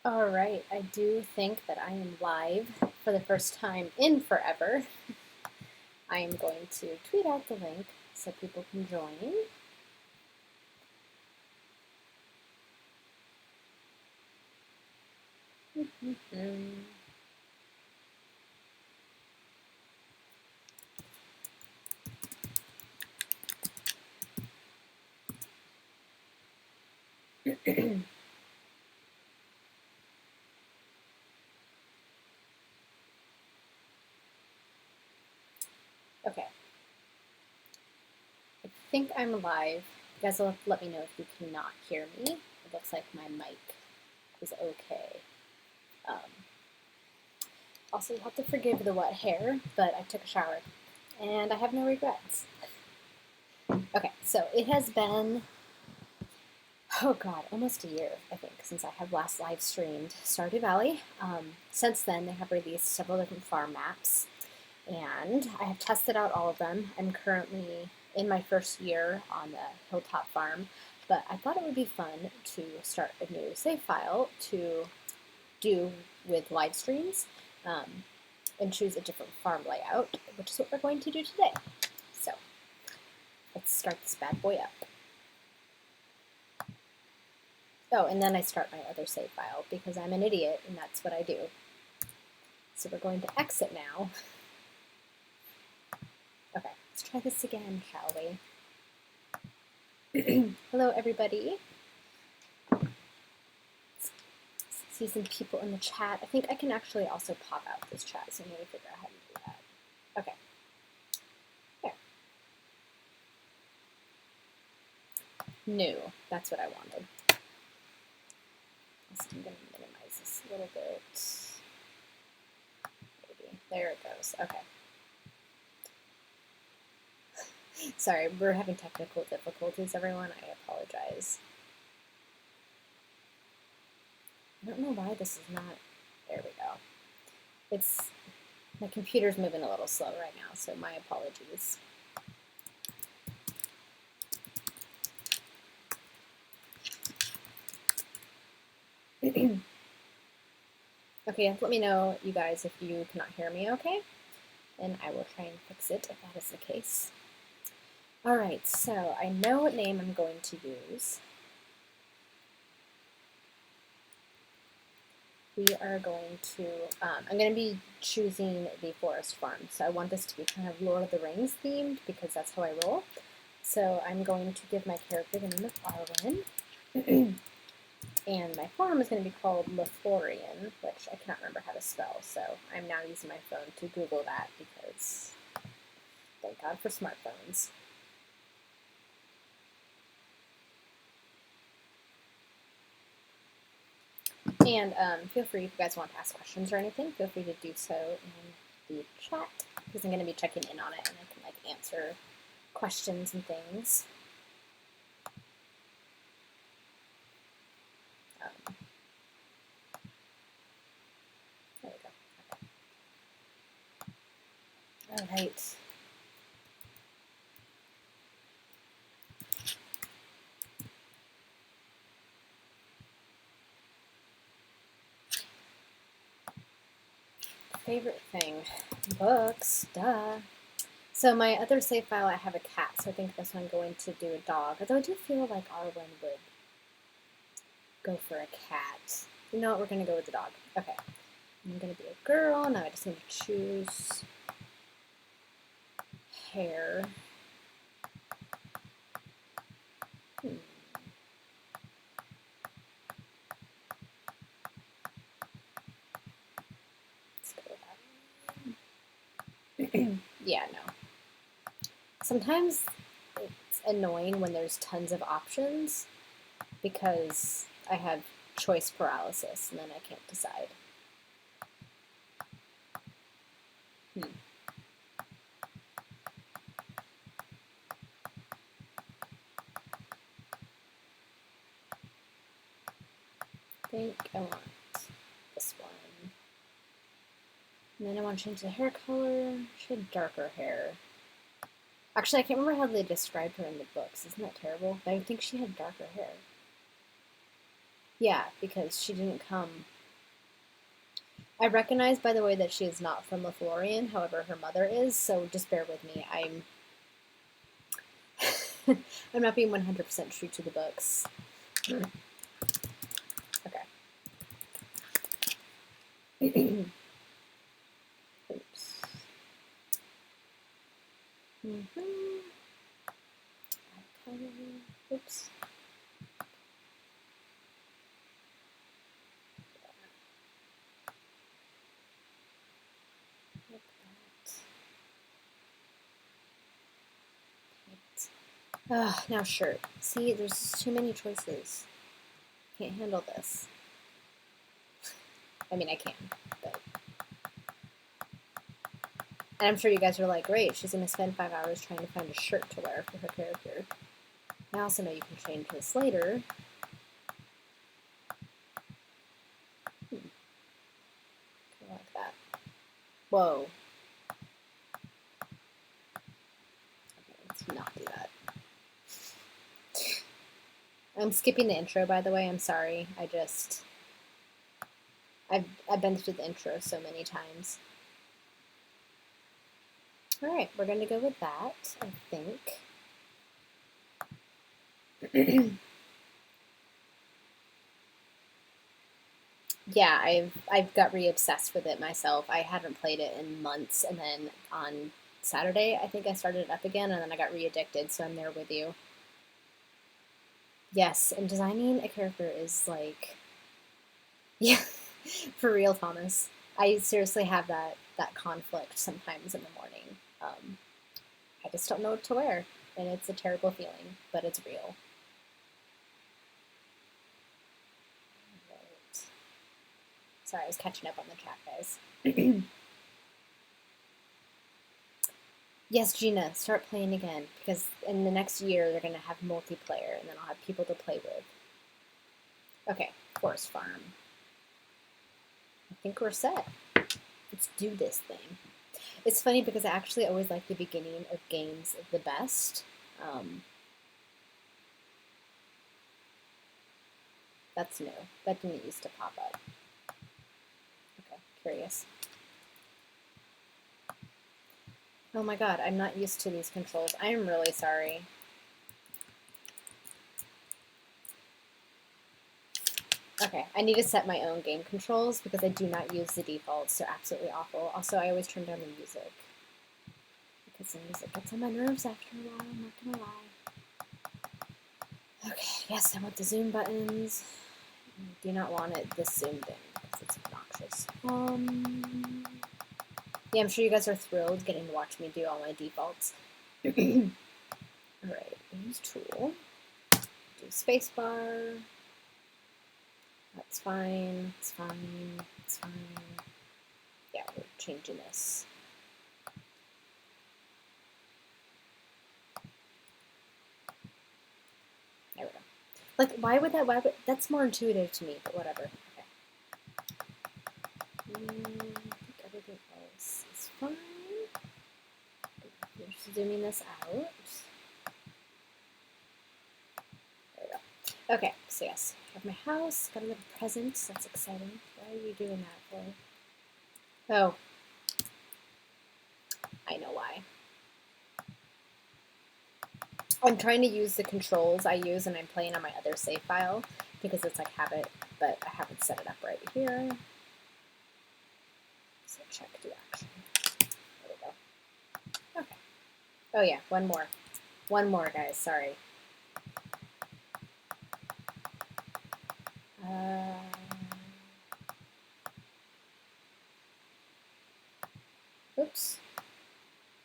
All right, I do think that I am live for the first time in forever. I am going to tweet out the link so people can join. Okay, I think I'm live. You guys will let me know if you cannot hear me. It looks like my mic is okay. Also, you'll have to forgive the wet hair, but I took a shower and I have no regrets. Okay, so it has been, oh god, almost a year, I think, since I have last live streamed Stardew Valley. Since then, they have released several different farm maps, and I have tested out all of them. I'm currently in my first year on the Hilltop Farm, but I thought it would be fun to start a new save file to do with live streams and choose a different farm layout, which is what we're going to do today. So let's start this bad boy up. Oh, and then I start my other save file because I'm an idiot and that's what I do. So we're going to exit now. Okay, let's try this again, shall we? Hello, everybody. See some people in the chat. I think I can actually also pop out this chat, so I'm going to figure out how to do that. Okay. There. New. That's what I wanted. I'm going to minimize this a little bit. Maybe. There it goes. Okay. Sorry, we're having technical difficulties, everyone. I apologize. I don't know why this is not. There we go. It's my computer's moving a little slow right now, so my apologies. Okay, let me know, you guys, if you cannot hear me okay, and I will try and fix it if that is the case. All right, so I know what name I'm going to use. We are going to, I'm going to be choosing the forest farm. So I want this to be kind of Lord of the Rings themed because that's how I roll. So I'm going to give my character the name of Arwen. And my farm is going to be called Lothlorien, which I cannot remember how to spell. So I'm now using my phone to Google that because thank God for smartphones. And feel free, if you guys want to ask questions or anything, feel free to do so in the chat, because I'm going to be checking in on it, and I can answer questions and things. There we go. Okay. All right. Favorite thing, books, duh. So my other save file, I have a cat, so I think this one I'm going to do a dog. Although I do feel like Arwen would go for a cat. You know what, we're going to go with the dog. Okay. I'm going to be a girl. Now I just need to choose hair. Let's go with that. Yeah, no. Sometimes it's annoying when there's tons of options because I have choice paralysis and then I can't decide. I think I want this one. And then I want to change the hair color. She had darker hair. Actually, I can't remember how they described her in the books. Isn't that terrible? But I think she had darker hair. Yeah, because she didn't come. I recognize, by the way, that she is not from Lothlorien, however, her mother is, so just bear with me. I'm not being 100% true to the books. Okay. Oops. Oops. Like that. Now shirt. See, there's just too many choices. Can't handle this. I mean, I can, but... And I'm sure you guys are like, great, she's going to spend 5 hours trying to find a shirt to wear for her character. I also know you can change this later. Like that. Whoa. Okay, let's not do that. I'm skipping the intro, by the way. I'm sorry. I've been through the intro so many times. All right, we're going to go with that, I think. Yeah, I've got re-obsessed with it myself. I haven't played it in months, and then on Saturday, I think I started it up again, and then I got re-addicted, so I'm there with you. Yes, and designing a character is like, yeah, for real, Thomas. I seriously have that conflict sometimes in the morning. I just don't know what to wear, and it's a terrible feeling, but it's real. Right. Sorry, I was catching up on the chat, guys. Yes, Gina, start playing again, because in the next year they're going to have multiplayer, and then I'll have people to play with. Okay, Forest Farm. I think we're set. Let's do this thing. It's funny because I actually always like the beginning of games the best. That's new. That didn't used to pop up. Okay, curious. Oh my god, I'm not used to these controls. I am really sorry. Okay, I need to set my own game controls because I do not use the defaults. They're absolutely awful. Also, I always turn down the music because the music gets on my nerves after a while, I'm not gonna lie. Okay, yes, I want the zoom buttons. I do not want it this zoomed in because it's obnoxious. Yeah, I'm sure you guys are thrilled getting to watch me do all my defaults. Alright, use tool. Do spacebar. That's fine, it's fine, it's fine. Yeah, we're changing this. There we go. Like, why would that's more intuitive to me, but whatever. Okay. I think everything else is fine. Just zooming this out. There we go. Okay, so yes, I have my house, got a little present, that's exciting. Why are you doing that for? Oh. I know why. I'm trying to use the controls I use and I'm playing on my other save file because it's like habit, but I haven't set it up right here. So check do action. There we go. Okay. Oh yeah, one more. One more, guys, sorry. Oops.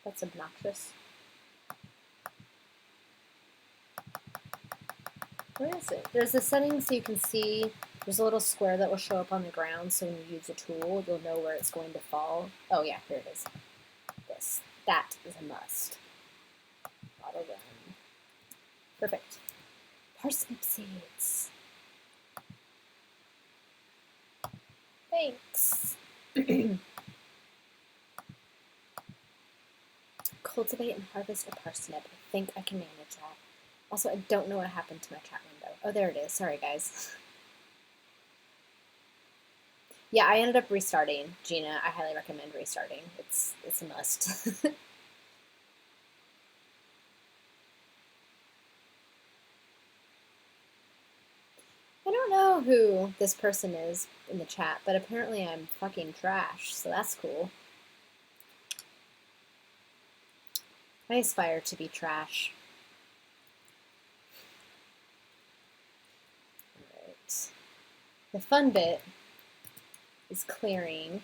That's obnoxious. Where is it? There's a setting so you can see there's a little square that will show up on the ground, so when you use a tool, you'll know where it's going to fall. Oh yeah, here it is. This. That is a must. Auto run. Perfect. Parsnip seeds. Thanks. Cultivate and harvest a parsnip. I think I can manage that. Also, I don't know what happened to my chat window. Oh, there it is. Sorry, guys. Yeah, I ended up restarting. Gina, I highly recommend restarting. It's a must. I don't know who this person is in the chat, but apparently I'm fucking trash, so that's cool. I aspire to be trash. Alright. The fun bit is clearing.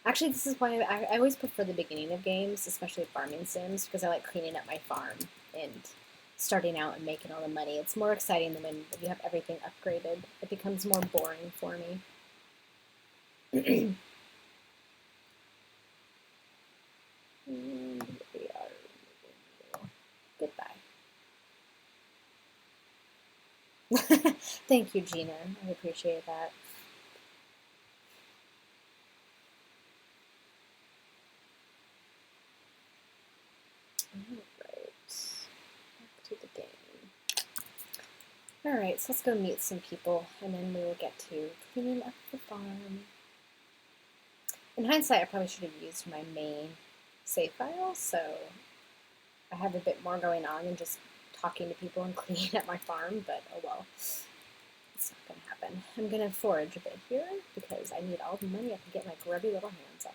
Actually, this is why I always prefer the beginning of games, especially farming sims, because I like cleaning up my farm and starting out and making all the money. It's more exciting than when you have everything upgraded. It becomes more boring for me. And we are goodbye. Thank you, Gina. I appreciate that. Alright. Back to the game. Alright, so let's go meet some people, and then we will get to cleaning up the farm. In hindsight, I probably should have used my main save file, so I have a bit more going on than just talking to people and cleaning up my farm, but oh well. It's not going to happen. I'm going to forage a bit here because I need all the money I can get my grubby little hands on.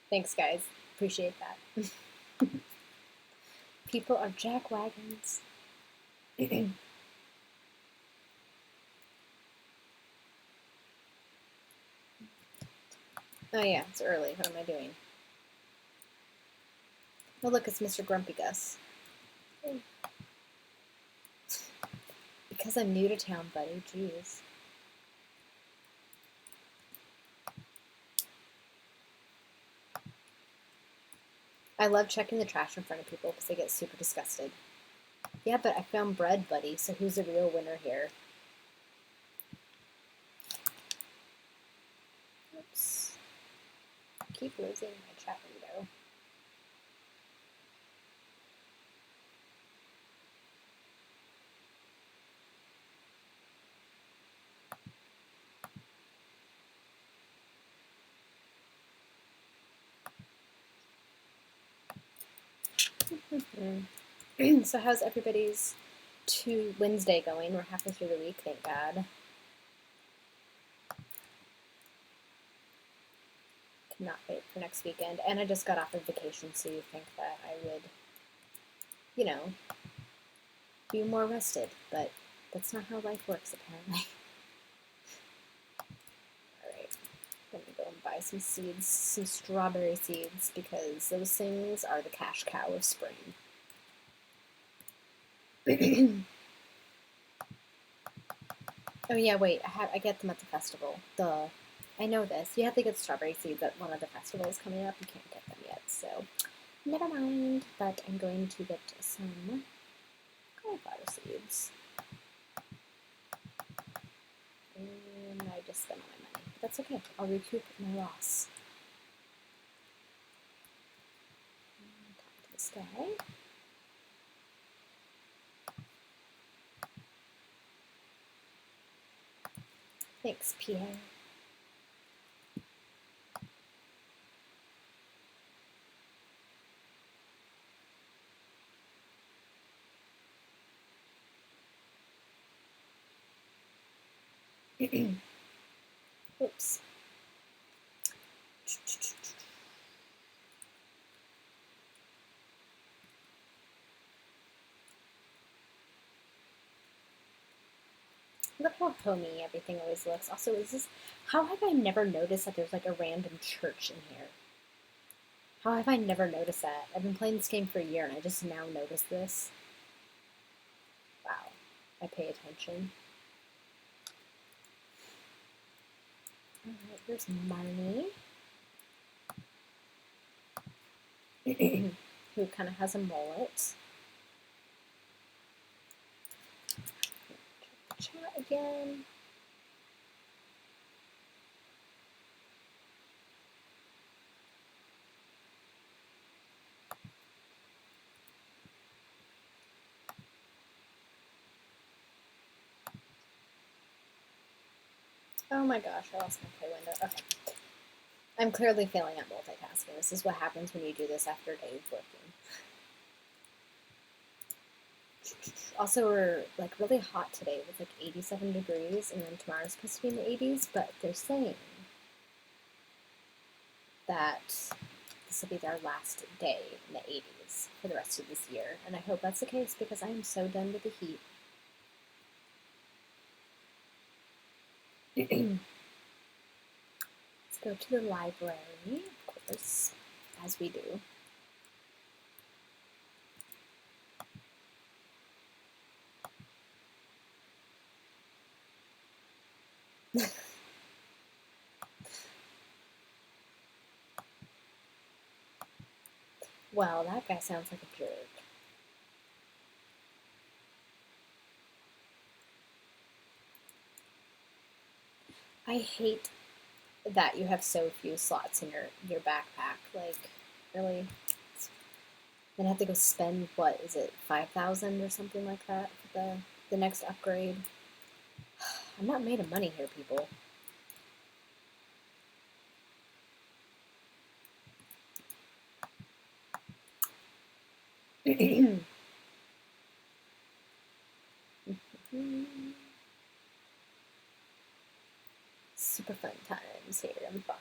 Thanks, guys. Appreciate that. People are jackwagons. Oh yeah, it's early. What am I doing? Oh look, it's Mr. Grumpy Gus. Hey. Because I'm new to town, buddy. Jeez. I love checking the trash in front of people because they get super disgusted. Yeah, but I found bread, buddy, so who's the real winner here? Oops. Keep losing my chat window. So how's everybody's Wednesday going? We're halfway through the week, thank God. Cannot wait for next weekend. And I just got off of vacation, so you think that I would, you know, be more rested. But that's not how life works, apparently. Alright, let me go and buy some seeds, some strawberry seeds, because those things are the cash cow of spring. Oh yeah, wait, I get them at the festival. Duh. I know this. You have to get strawberry seeds at one of the festivals coming up. You can't get them yet, so never mind. But I'm going to get some cauliflower seeds. And I just spent all my money. But that's okay. I'll recoup my loss. Talk to this guy. Thanks, Pierre. Oops. Look how homey everything always looks. Also, how have I never noticed that there's like a random church in here? How have I never noticed that? I've been playing this game for a year and I just now noticed this. Wow, I pay attention. Alright, there's Marnie. Who kind of has a mullet. Check the chat again. Oh my gosh, I lost my play window. Okay. I'm clearly failing at multitasking. This is what happens when you do this after a day of working. Also, we're like really hot today with like 87 degrees, and then tomorrow's supposed to be in the 80s, but they're saying that this will be their last day in the 80s for the rest of this year, and I hope that's the case because I am so done with the heat. Let's go to the library, of course, as we do. Well, that guy sounds like a jerk. I hate that you have so few slots in your backpack. Like, really? Then I have to go spend, what is it, 5,000 or something like that for the next upgrade. I'm not made of money here, people. Super fun times here on the farm.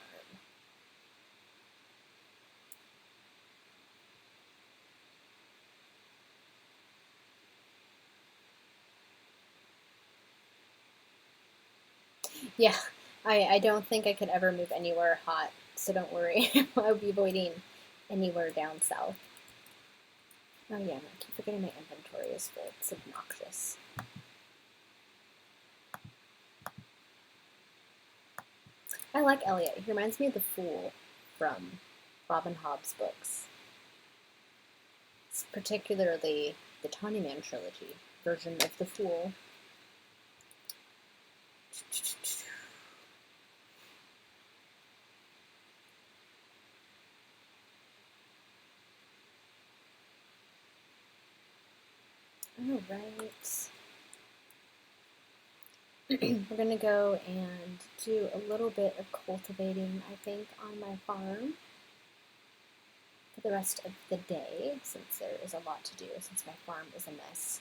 Yeah, I don't think I could ever move anywhere hot, so don't worry. I'll be avoiding anywhere down south. Oh yeah, I keep forgetting my inventory is full. It's obnoxious. I like Elliot. He reminds me of the Fool from Robin Hobb's books. It's particularly the Tawny Man trilogy version of the Fool. Alright. We're going to go and do a little bit of cultivating, I think, on my farm for the rest of the day, since there is a lot to do, since my farm is a mess.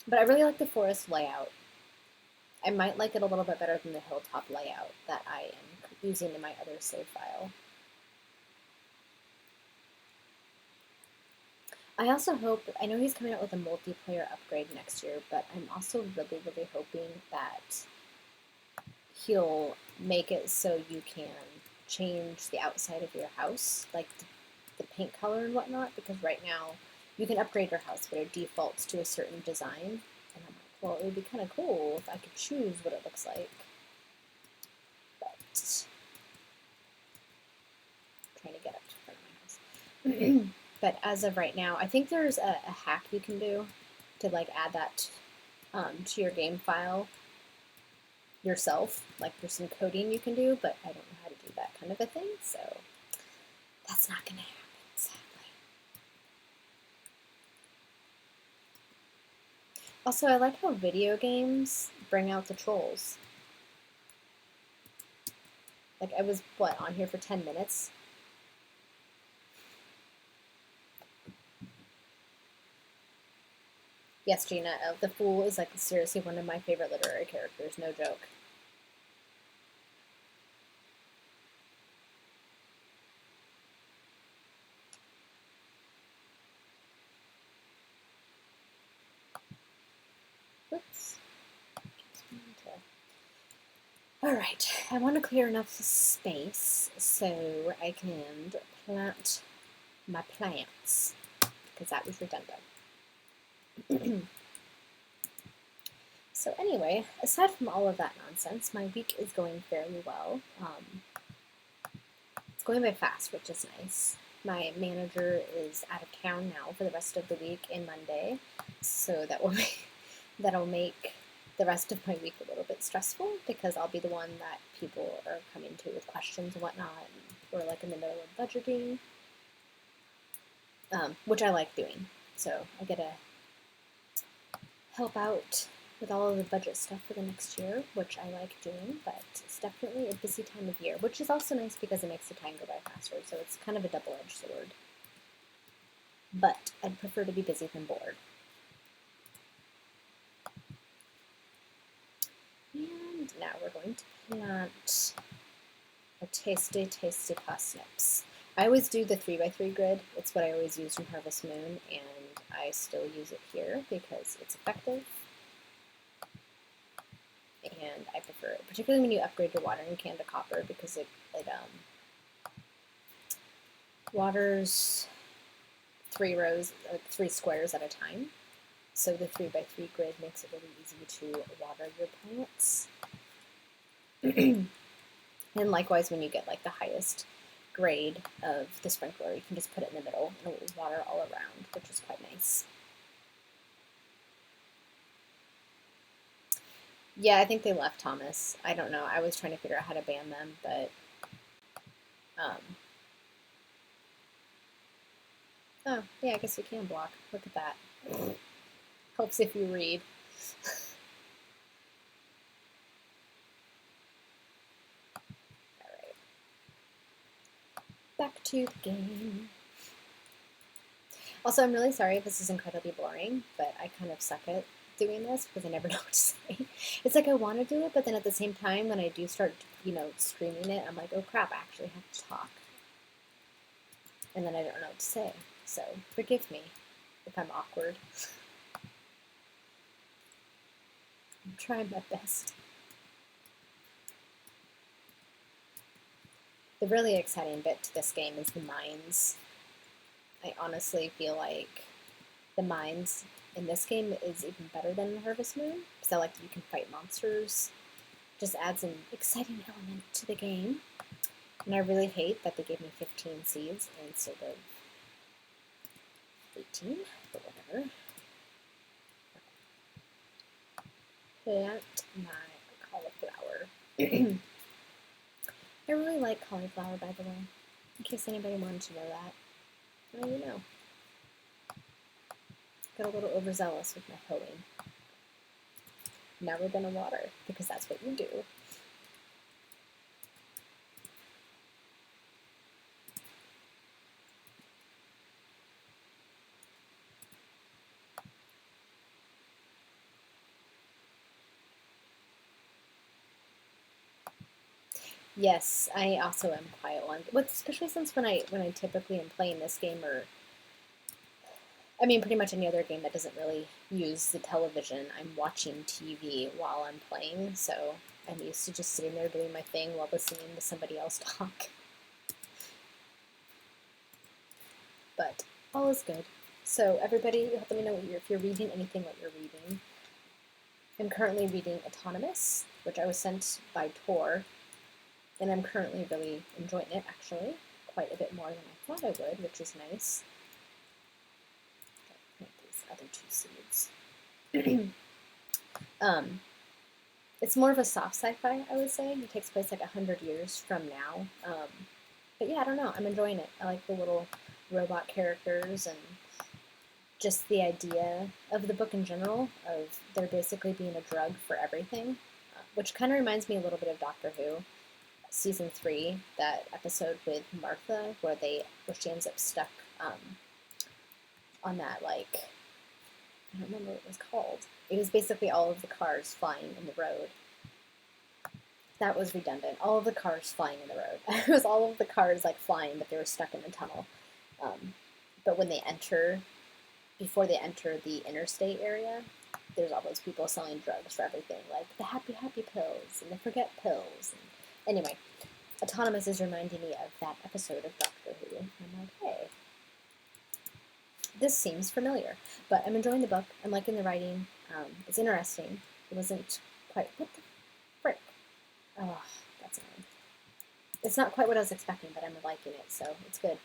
But I really like the forest layout. I might like it a little bit better than the hilltop layout that I am using in my other save file. I also hope, I know he's coming out with a multiplayer upgrade next year, but I'm also really, really hoping that he'll make it so you can change the outside of your house, like the paint color and whatnot, because right now you can upgrade your house, but it defaults to a certain design. And I'm like, well, it would be kind of cool if I could choose what it looks like. But I'm trying to get up to the front of my house. But as of right now, I think there's a hack you can do to like add that to your game file yourself. Like there's some coding you can do, but I don't know how to do that kind of a thing, so that's not going to happen, sadly. Also, I like how video games bring out the trolls. Like I was, what, on here for 10 minutes? Yes, Gina, the Fool is like seriously one of my favorite literary characters, no joke. Oops. Alright, I want to clear enough space so I can plant my plants, because that was redundant. So anyway, aside from all of that nonsense, my week is going fairly well. It's going by fast, which is nice. My manager is out of town now for the rest of the week and Monday, so that'll make the rest of my week a little bit stressful because I'll be the one that people are coming to with questions and whatnot, and we're like in the middle of budgeting, which I like doing. So I get to help out with all of the budget stuff for the next year, which I like doing, but it's definitely a busy time of year, which is also nice because it makes the time go by faster, so it's kind of a double-edged sword. But I'd prefer to be busy than bored. And now we're going to plant our tasty, tasty parsnips. I always do the 3x3 grid. It's what I always use from Harvest Moon, and I still use it here because it's effective. And I prefer it, particularly when you upgrade your watering can to copper, because it waters 3 rows, 3 squares at a time. So the 3x3 grid makes it really easy to water your plants. And likewise, when you get like the highest grade of the sprinkler, you can just put it in the middle and it will water all around, which is quite nice. Yeah, I think they left Thomas. I don't know. I was trying to figure out how to ban them, but oh, yeah, I guess you can block. Look at that. Helps if you read. Alright. Back to the game. Also, I'm really sorry if this is incredibly boring, but I kind of suck at doing this because I never know what to say. It's like I want to do it, but then at the same time, when I do start, screaming it, I'm like, oh crap, I actually have to talk. And then I don't know what to say. So, forgive me if I'm awkward. I'm trying my best. The really exciting bit to this game is the mines. I honestly feel like the mines in this game is even better than in Harvest Moon, because I like that you can fight monsters. Just adds an exciting element to the game. And I really hate that they gave me 15 seeds instead of 18, but whatever. Plant my cauliflower. I really like cauliflower, by the way, in case anybody wanted to know that. Now you know. Got a little overzealous with my hoeing. Now we're gonna water, because that's what you do. Yes, I also am quiet one. Especially since when I typically am playing this game, or I mean pretty much any other game that doesn't really use the television, I'm watching TV while I'm playing, so I'm used to just sitting there doing my thing while listening to somebody else talk. But all is good. So everybody, let me know if you're reading anything, what you're reading. I'm currently reading Autonomous, which I was sent by Tor. And I'm currently really enjoying it, actually, quite a bit more than I thought I would, which is nice. Plant these other 2 seeds. It's more of a soft sci-fi, I would say. It takes place like 100 years from now. But yeah, I don't know. I'm enjoying it. I like the little robot characters and just the idea of the book in general, of there basically being a drug for everything, which kind of reminds me a little bit of Doctor Who. Season 3, that episode with Martha, where she ends up stuck on that, like, I don't remember what it was called. It was basically all of the cars flying in the road. That was redundant. All of the cars flying in the road. It was all of the cars like flying, but they were stuck in the tunnel. But when they before they enter the interstate area, there's all those people selling drugs for everything, like the happy pills and the forget pills. Anyway, Autonomous is reminding me of that episode of Doctor Who. I'm like, hey, this seems familiar. But I'm enjoying the book. I'm liking the writing. It's interesting. It wasn't quite... What the frick? Oh, that's annoying. It's not quite what I was expecting, but I'm liking it, so it's good.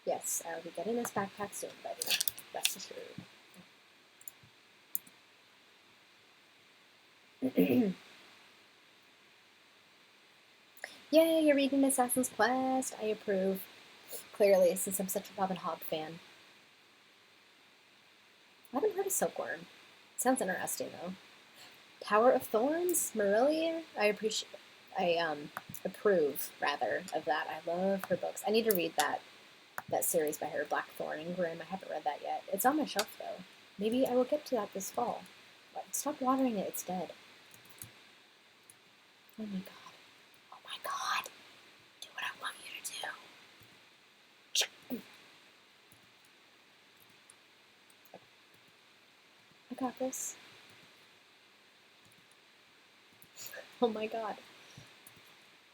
Yes, I'll be getting this backpack soon, buddy. Rest assured. Yay, you're reading Assassin's Quest. I approve. Clearly, since I'm such a Robin Hobb fan. I haven't heard of silkworm. Sounds interesting though. Tower of Thorns, Marillion. I approve rather of that. I love her books. I need to read that series by her, Blackthorn and Grimm. I haven't read that yet. It's on my shelf though. Maybe I will get to that this fall. But stop watering it. It's dead. Oh my god. Oh my god. Do what I want you to do. I got this. Oh my god.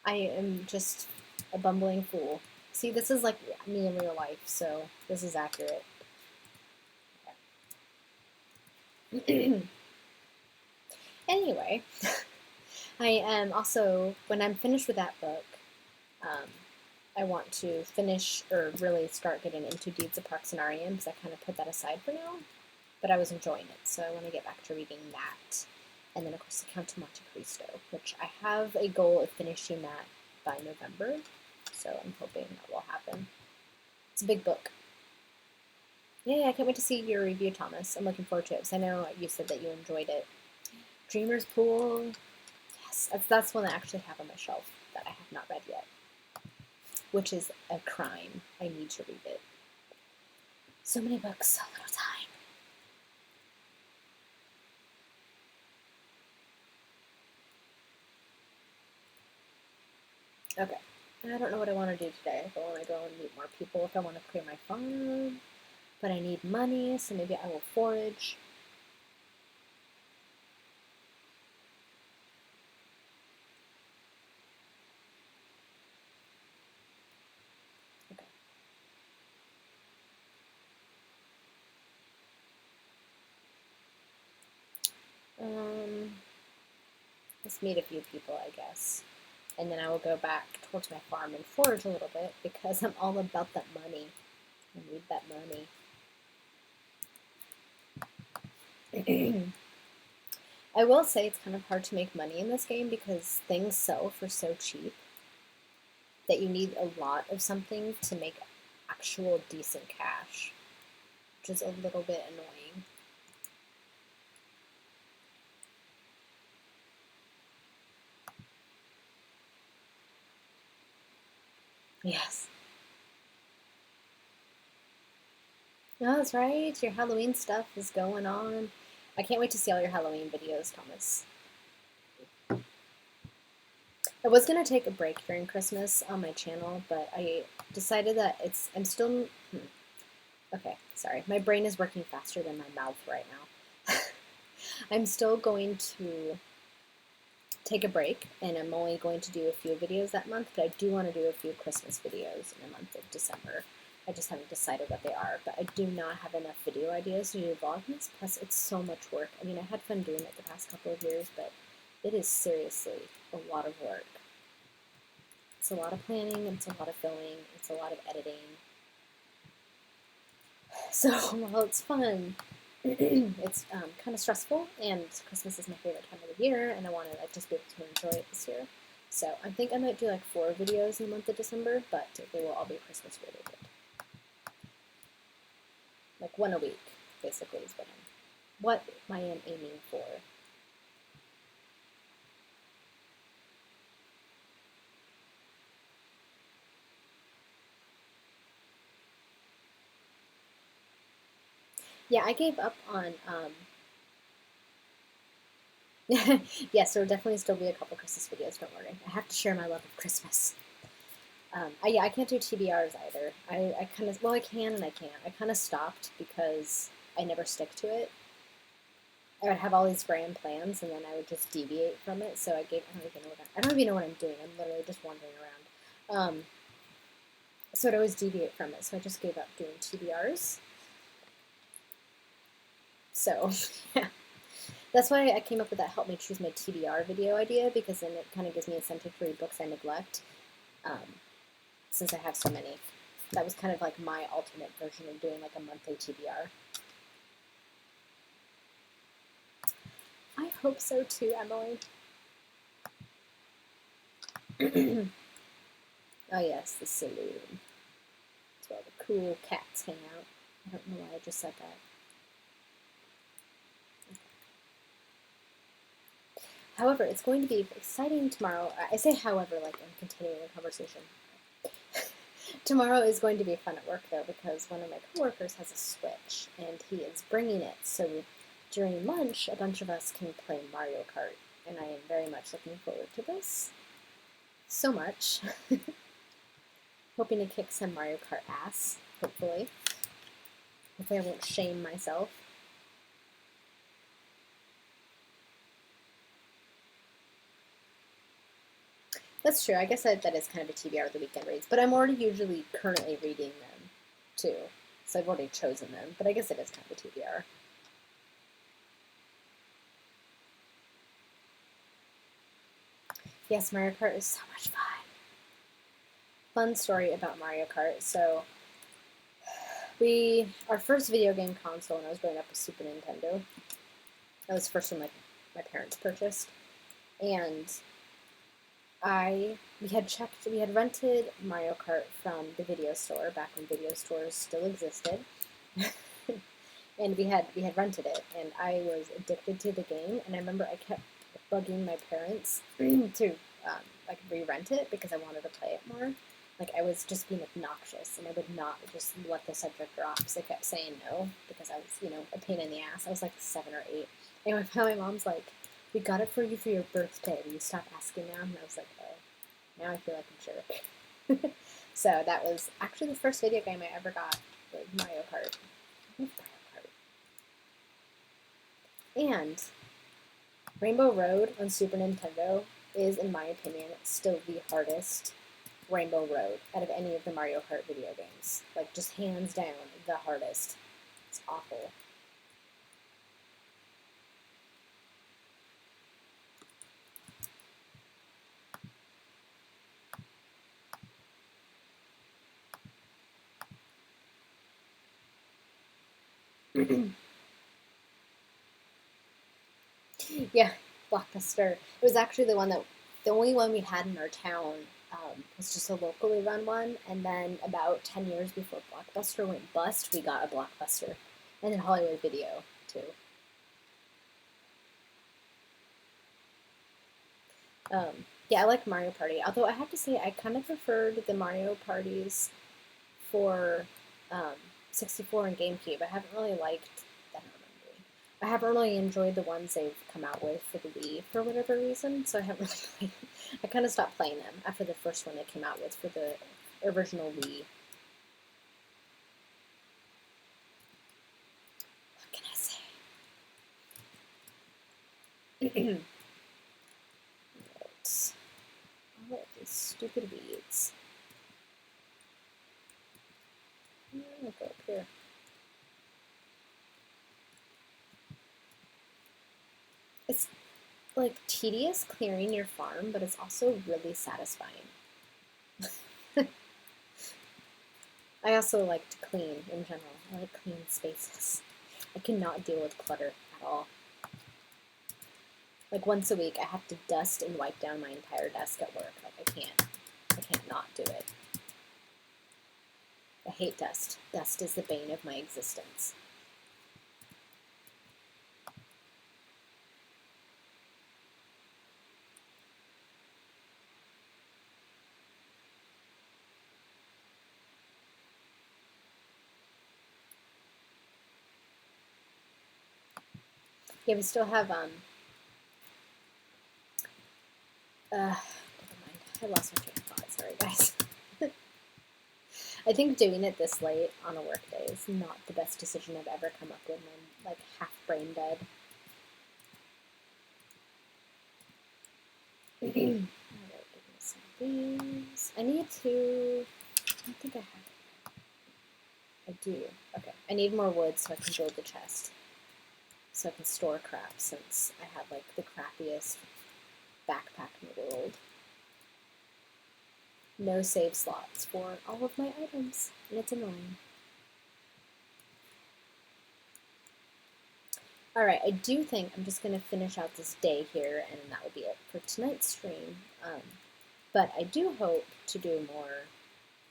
I am just a bumbling fool. See, this is like me in real life, so this is accurate. Anyway, I am also, when I'm finished with that book, I want to finish or really start getting into Deeds of Parxenarium because I kind of put that aside for now, but I was enjoying it, so I want to get back to reading that. And then, of course, the Count of Monte Cristo, which I have a goal of finishing that by November, so I'm hoping that will happen. It's a big book. Yeah, I can't wait to see your review, Thomas. I'm looking forward to it because I know you said that you enjoyed it. Dreamer's Pool. Yes, that's one that I actually have on my shelf that I have not read yet, which is a crime. I need to read it. So many books, so little time. Okay, I don't know what I want to do today. If I want to go and meet more people, if I want to clear my farm, but I need money, so maybe I will forage. Okay. Let's meet a few people, I guess. And then I will go back towards my farm and forage a little bit because I'm all about that money. I need that money. I will say it's kind of hard to make money in this game because things sell for so cheap that you need a lot of something to make actual decent cash, which is a little bit annoying. Yes. No, that's right. Your Halloween stuff is going on. I can't wait to see all your Halloween videos, Thomas. I was going to take a break during Christmas on my channel, but I decided that I'm still, okay, sorry. My brain is working faster than my mouth right now. I'm still going to take a break, and I'm only going to do a few videos that month, but I do want to do a few Christmas videos in the month of December. I just haven't decided what they are, but I do not have enough video ideas to do Vlogmas, plus it's so much work. I mean, I had fun doing it the past couple of years, but it is seriously a lot of work. It's a lot of planning, it's a lot of filming, it's a lot of editing. So while it's fun, it's kind of stressful, and Christmas is my favorite time of the year, and I want to just be able to enjoy it this year. So I think I might do like 4 videos in the month of December, but they will all be Christmas related. Like 1 a week, basically, is what I am aiming for. Yeah, I gave up on, yes, there will definitely still be a couple Christmas videos, don't worry. I have to share my love of Christmas. Yeah, I can't do TBRs either. I kind of, well, I can and I can't. I kind of stopped because I never stick to it. I would have all these grand plans and then I would just deviate from it. So I don't even know what I'm doing. I'm literally just wandering around. So I'd always deviate from it. So I just gave up doing TBRs. So yeah, that's why I came up with that help me choose my TBR video idea, because then it kind of gives me incentive to read books I neglect. Since I have so many. That was kind of like my alternate version of doing like a monthly TBR. I hope so too, Emily. Oh yes, the saloon. It's where the cool cats hang out. I don't know why I just said that. However, it's going to be exciting tomorrow. I say however like I'm continuing the conversation. Tomorrow is going to be fun at work, though, because one of my coworkers has a Switch, and he is bringing it, so during lunch, a bunch of us can play Mario Kart, and I am very much looking forward to this. So much. Hoping to kick some Mario Kart ass, hopefully. Hopefully I won't shame myself. That's true. I guess that is kind of a TBR of the weekend reads, but I'm already usually currently reading them, too. So I've already chosen them, but I guess it is kind of a TBR. Yes, Mario Kart is so much fun. Fun story about Mario Kart. So, our first video game console when I was growing up was Super Nintendo. That was the first one my parents purchased. And we had rented Mario Kart from the video store back when video stores still existed. And we had rented it, and I was addicted to the game, and I remember I kept bugging my parents to like re-rent it because I wanted to play it more. Like I was just being obnoxious, and I would not just let the subject drop because I kept saying no because I was, a pain in the ass. I was like 7 or 8. Anyway, my mom's like, "We got it for you for your birthday. Will you stop asking now?" And I was like, "Oh, now I feel like a jerk." So that was actually the first video game I ever got, like Mario Kart. And Rainbow Road on Super Nintendo is, in my opinion, still the hardest Rainbow Road out of any of the Mario Kart video games. Like, just hands down, the hardest. It's awful. Yeah, Blockbuster. It was actually the only one we had in our town was just a locally run one. And then about 10 years before Blockbuster went bust, we got a Blockbuster. And then Hollywood Video, too. Yeah, I like Mario Party. Although I have to say, I kind of preferred the Mario Parties for 64 and GameCube. I haven't really liked. I haven't really enjoyed the ones they've come out with for the Wii for whatever reason. So I haven't really. I kind of stopped playing them after the first one they came out with for the original Wii. What can I say? All of these stupid weeds. I'll go up here. It's like tedious clearing your farm, but it's also really satisfying. I also like to clean in general. I like clean spaces. I cannot deal with clutter at all. Like once a week, I have to dust and wipe down my entire desk at work. Like I can't not do it. I hate dust. Dust is the bane of my existence. Yeah, we still have never mind. I lost my train of thought. Sorry, guys. I think doing it this late on a work day is not the best decision I've ever come up with. I'm like half brain dead. Alright, give me some of these. I need to. I don't think I have it. I do. Okay. I need more wood so I can build the chest. So I can store crap since I have like the crappiest backpack in the world. No save slots for all of my items, and it's annoying. Alright, I do think I'm just going to finish out this day here, and that will be it for tonight's stream. But I do hope to do more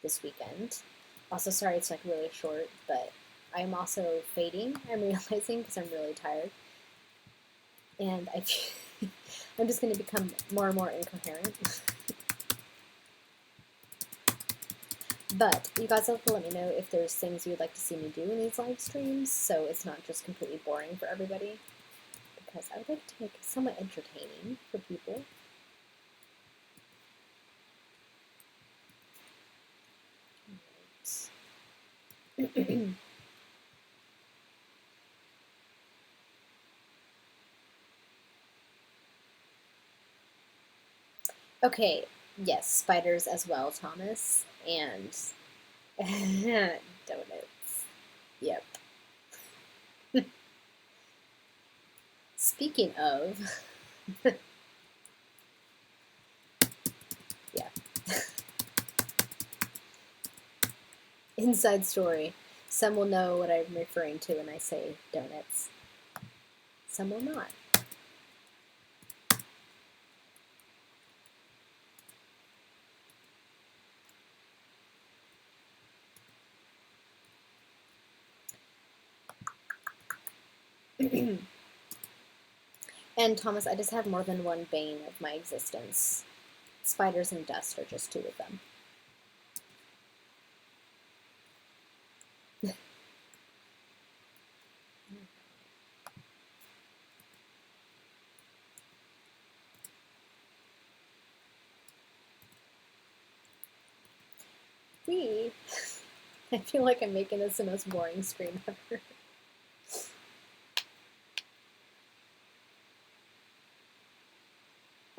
this weekend. Also, sorry it's like really short, but I'm also fading, I'm realizing, because I'm really tired. And I'm just going to become more and more incoherent. But you guys have to let me know if there's things you'd like to see me do in these live streams, so it's not just completely boring for everybody. Because I would like to make it somewhat entertaining for people. Right. Okay, yes, spiders as well, Thomas, and donuts. Yep. Speaking of, yeah. Inside story. Some will know what I'm referring to when I say donuts. Some will not. And Thomas, I just have more than one bane of my existence. Spiders and dust are just two of them. I feel like I'm making this the most boring stream ever.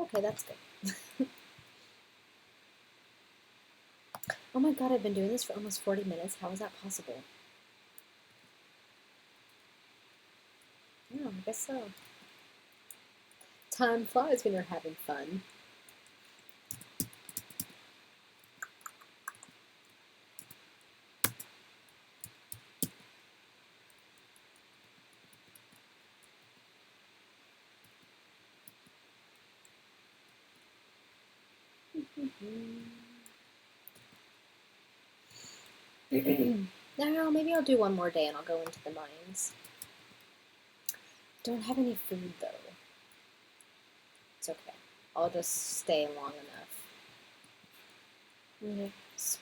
Okay, that's good. Oh my god, I've been doing this for almost 40 minutes. How is that possible? Yeah, I guess so. Time flies when you're having fun. No, maybe I'll do one more day and I'll go into the mines. Don't have any food though. It's okay. I'll just stay long enough. Yes.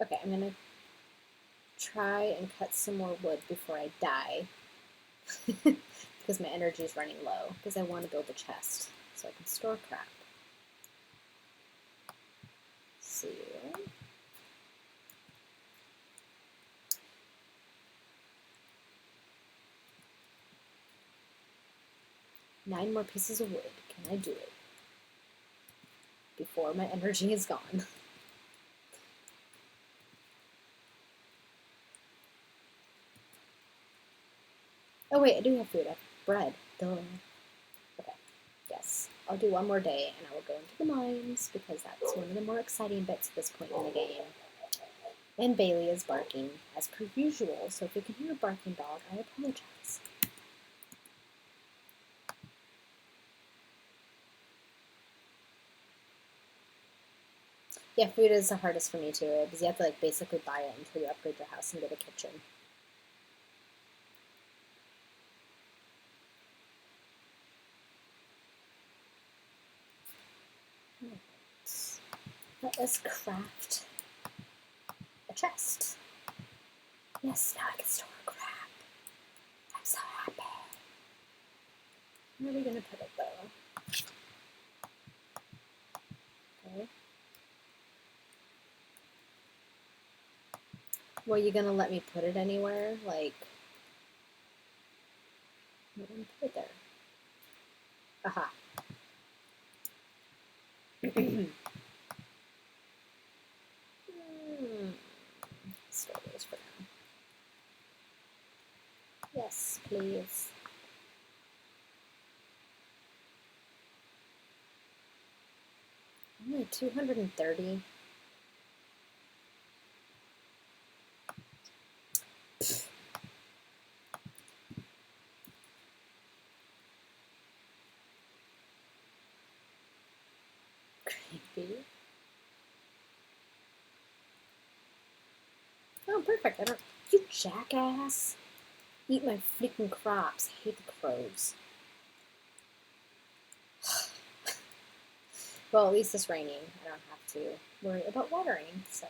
Okay, I'm gonna try and cut some more wood before I die. Because my energy is running low. Because I want to build a chest so I can store crap. See you. Nine more pieces of wood. Can I do it? Before my energy is gone. Oh wait, I do have food. I have bread. Duh. Okay. Yes. I'll do one more day and I will go into the mines because that's one of the more exciting bits at this point in the game. And Bailey is barking as per usual, so if you can hear a barking dog, I apologize. Yeah, food is the hardest for me too, because you have to like basically buy it until you upgrade your house and get a kitchen. Let us craft a chest. Yes, now I can store crap. I'm so happy. Where are we gonna put it though? Okay. Well, you gonna let me put it anywhere? Like, I'm gonna put it there. Aha. Store those for now. Yes, please. Only 230. Creepy. perfect. I don't. You jackass! Eat my freaking crops. I hate the crows. Well, at least it's raining. I don't have to worry about watering, so.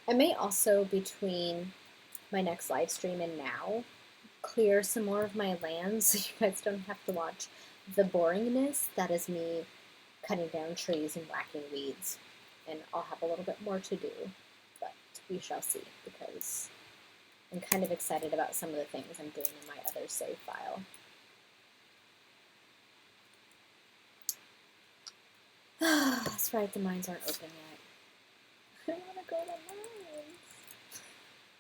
I may also, between my next live stream and now, clear some more of my land so you guys don't have to watch the boringness that is me cutting down trees and whacking weeds. And I'll have a little bit more to do, but we shall see, because I'm kind of excited about some of the things I'm doing in my other save file. That's right, the mines aren't open yet. I want to go to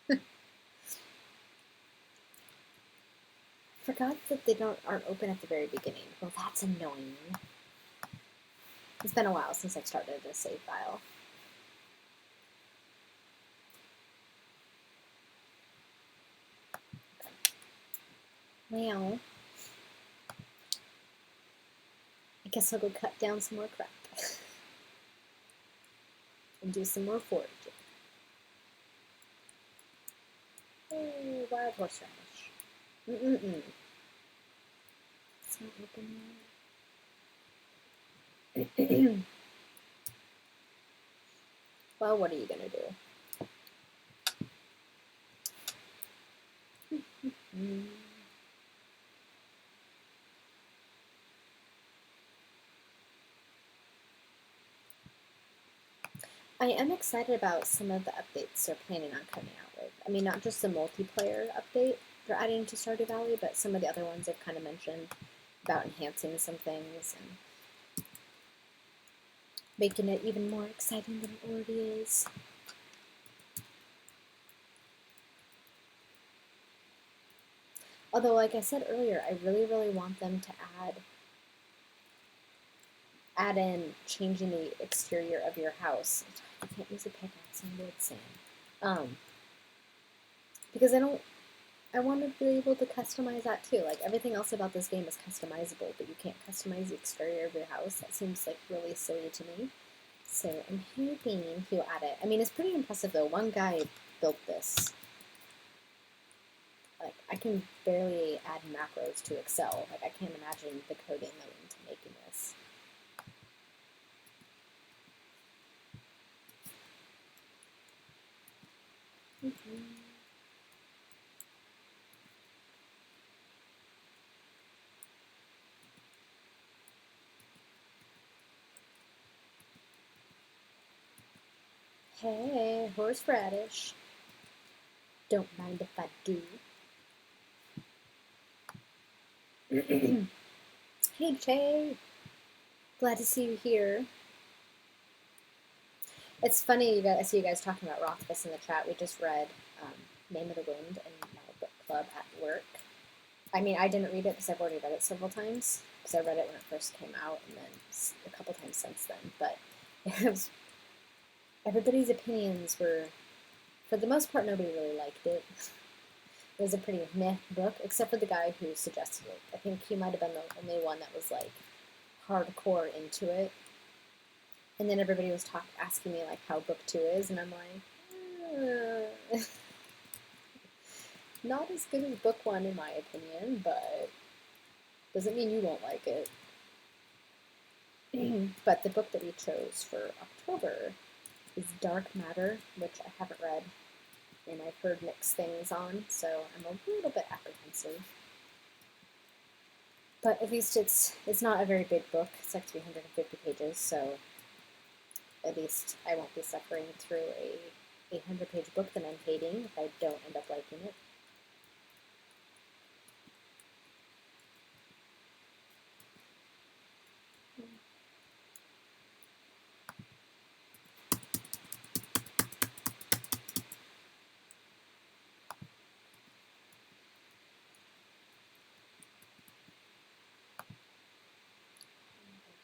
mines. I forgot that they aren't open at the very beginning. Well, that's annoying. It's been a while since I've started a save file. Okay. Well, I guess I'll go cut down some more crap. And do some more foraging. Oh, wild horseradish. It's not open yet. Well, what are you gonna do? I am excited about some of the updates they're planning on coming out with. I mean, not just the multiplayer update they're adding to Stardew Valley, but some of the other ones they've kind of mentioned about enhancing some things and making it even more exciting than it already is. Although, like I said earlier, I really, really want them to add in changing the exterior of your house. I can't use a pickaxe on wood sand. Because I want to be able to customize that too. Like, everything else about this game is customizable, but you can't customize the exterior of your house. That seems like really silly to me. So I'm hoping he'll add it. I mean, it's pretty impressive though. One guy built this. Like, I can barely add macros to Excel. Like, I can't imagine the coding that went into making this. Hey, horseradish. Don't mind if I do. Hey, Jay. Glad to see you here. It's funny, you guys, I see you guys talking about Rothfuss in the chat. We just read Name of the Wind in my book club at work. I mean, I didn't read it because I've already read it several times, because I read it when it first came out and then a couple times since then. But it was, everybody's opinions were, for the most part, nobody really liked it. It was a pretty meh book, except for the guy who suggested it. I think he might have been the only one that was like hardcore into it. And then everybody was asking me like how book 2 is, and I'm like, not as good as book 1 in my opinion, but doesn't mean you won't like it. But the book that we chose for October is Dark Matter, which I haven't read, and I've heard mixed things on, so I'm a little bit apprehensive. But at least it's not a very big book. It's like 350 pages, so at least I won't be suffering through a 800-page book that I'm hating if I don't end up liking it.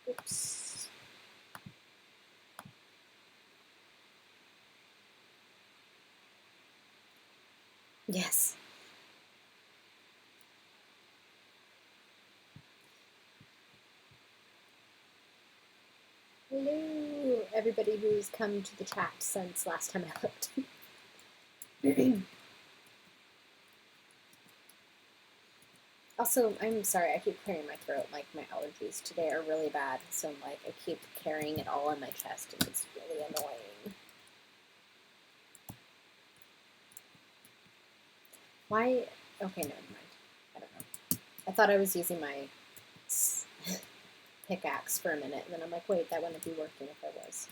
Oops. Yes. Hello, everybody who's come to the chat since last time I looked. Also, I'm sorry, I keep clearing my throat. Like, my allergies today are really bad, so like, I keep carrying it all in my chest, and it's really annoying. Why? Okay, never mind. I don't know. I thought I was using my pickaxe for a minute, and then I'm like, wait, that wouldn't be working if I was.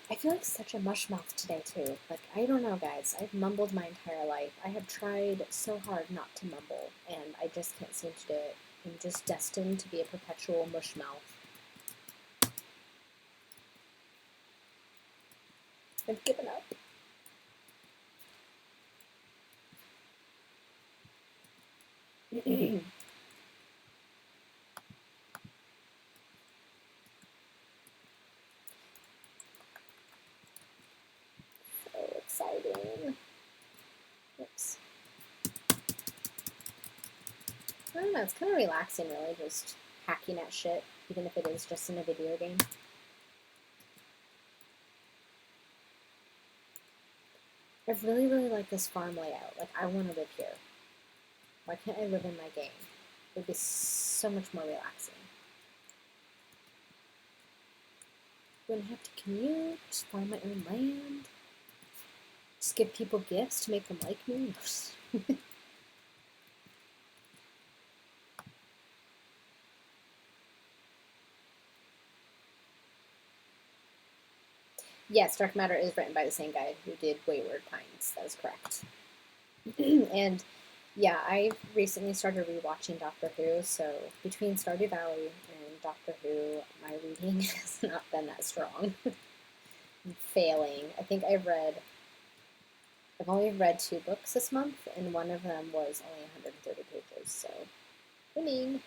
I feel like such a mushmouth today, too. Like, I don't know, guys. I've mumbled my entire life. I have tried so hard not to mumble, and I just can't seem to do it. I'm just destined to be a perpetual mushmouth. I've given up. So exciting. Oops. I don't know, it's kind of relaxing, really, just hacking at shit, even if it is just in a video game. I really, really like this farm layout. Like, I want to live here. Why can't I live in my game? It would be so much more relaxing. Wouldn't have to commute, just farm my own land. Just give people gifts to make them like me. Yes, Dark Matter is written by the same guy who did Wayward Pines. That is correct. And yeah, I recently started rewatching Doctor Who, so between Stardew Valley and Doctor Who, my reading has not been that strong. I'm failing. I think I've only read 2 books this month, and one of them was only 130 pages, so winning.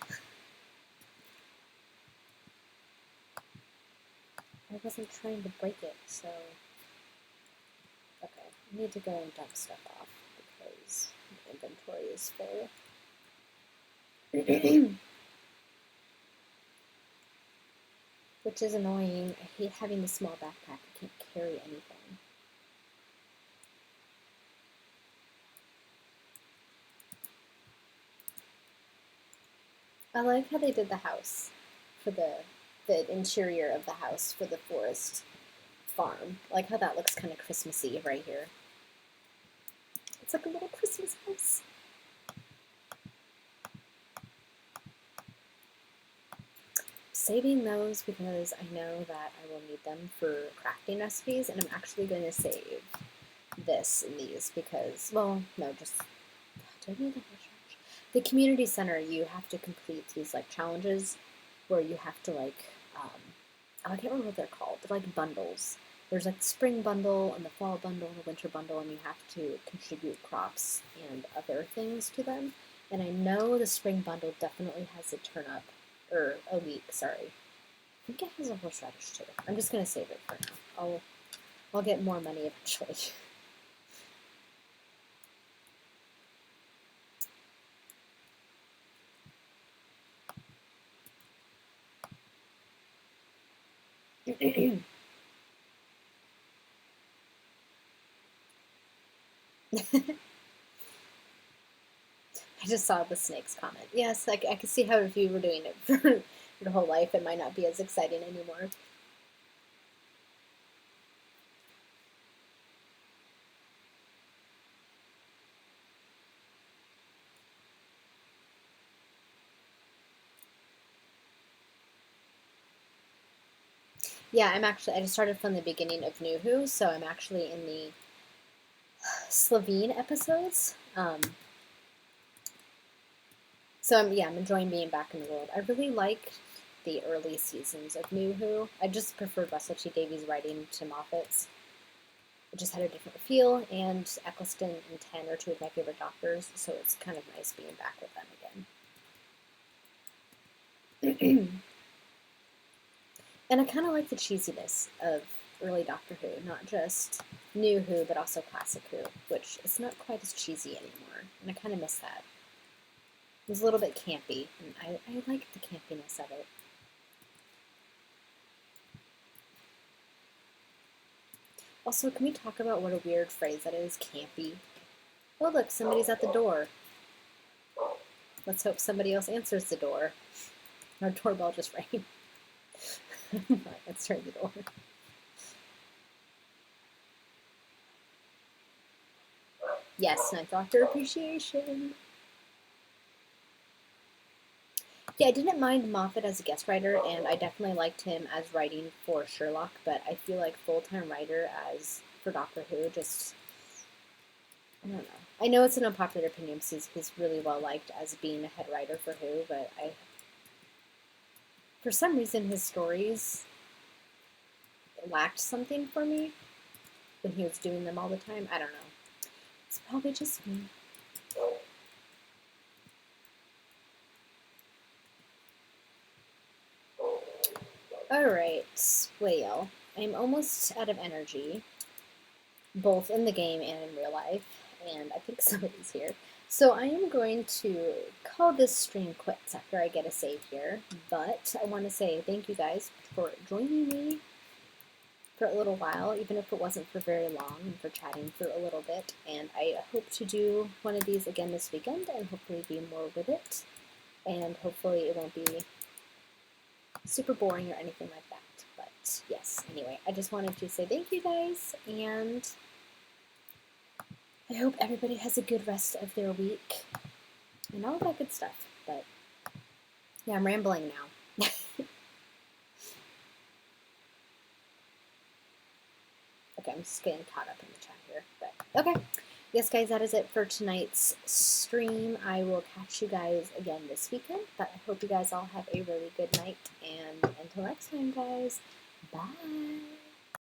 I wasn't trying to break it, so okay. I need to go and dump stuff off because my inventory is full. Which is annoying. I hate having the small backpack. I can't carry anything. I like how they did the house for the interior of the house for the forest farm. I like how that looks kind of Christmassy right here. It's like a little Christmas house. Saving those because I know that I will need them for crafting recipes, and I'm actually going to save this and these because, well, no, just, do I need a the community center, you have to complete these like challenges where you have to like, I can't remember what they're called. They're like bundles. There's like the spring bundle and the fall bundle and the winter bundle, and you have to contribute crops and other things to them. And I know the spring bundle definitely has a turnip, or a leek, sorry. I think it has a horseradish too. I'm just gonna save it for now. I'll get more money eventually. I just saw the snakes comment. Yes, I can see how if you were doing it for your whole life, it might not be as exciting anymore. Yeah, I just started from the beginning of New Who, so I'm actually in the Slovene episodes. So I'm enjoying being back in the world. I really like the early seasons of New Who. I just preferred Russell T Davies' writing to Moffat's. It just had a different feel, and Eccleston and Ten are 2 of my favorite doctors, so it's kind of nice being back with them again. And I kind of like the cheesiness of early Doctor Who, not just New Who, but also Classic Who, which is not quite as cheesy anymore, and I kind of miss that. It was a little bit campy, and I like the campiness of it. Also, can we talk about what a weird phrase that is? Campy. Oh, look, somebody's at the door. Let's hope somebody else answers the door. Our doorbell just rang. Let's turn the door. Yes, Ninth Doctor appreciation. Yeah, I didn't mind Moffat as a guest writer, and I definitely liked him as writing for Sherlock, but I feel like full-time writer as for Doctor Who just, I don't know. I know it's an unpopular opinion because he's really well liked as being a head writer for Who, but for some reason, his stories lacked something for me when he was doing them all the time. I don't know. It's probably just me. Alright, well, I'm almost out of energy, both in the game and in real life, and I think somebody's here. So I am going to call this stream quits after I get a save here, but I want to say thank you guys for joining me for a little while, even if it wasn't for very long, and for chatting for a little bit, and I hope to do one of these again this weekend, and hopefully be more with it, and hopefully it won't be super boring or anything like that. But yes, anyway, I just wanted to say thank you guys, and I hope everybody has a good rest of their week and all that good stuff. But yeah, I'm rambling now. Okay, I'm just getting caught up in the chat here. But okay. Yes, guys, that is it for tonight's stream. I will catch you guys again this weekend, but I hope you guys all have a really good night. And until next time, guys, bye.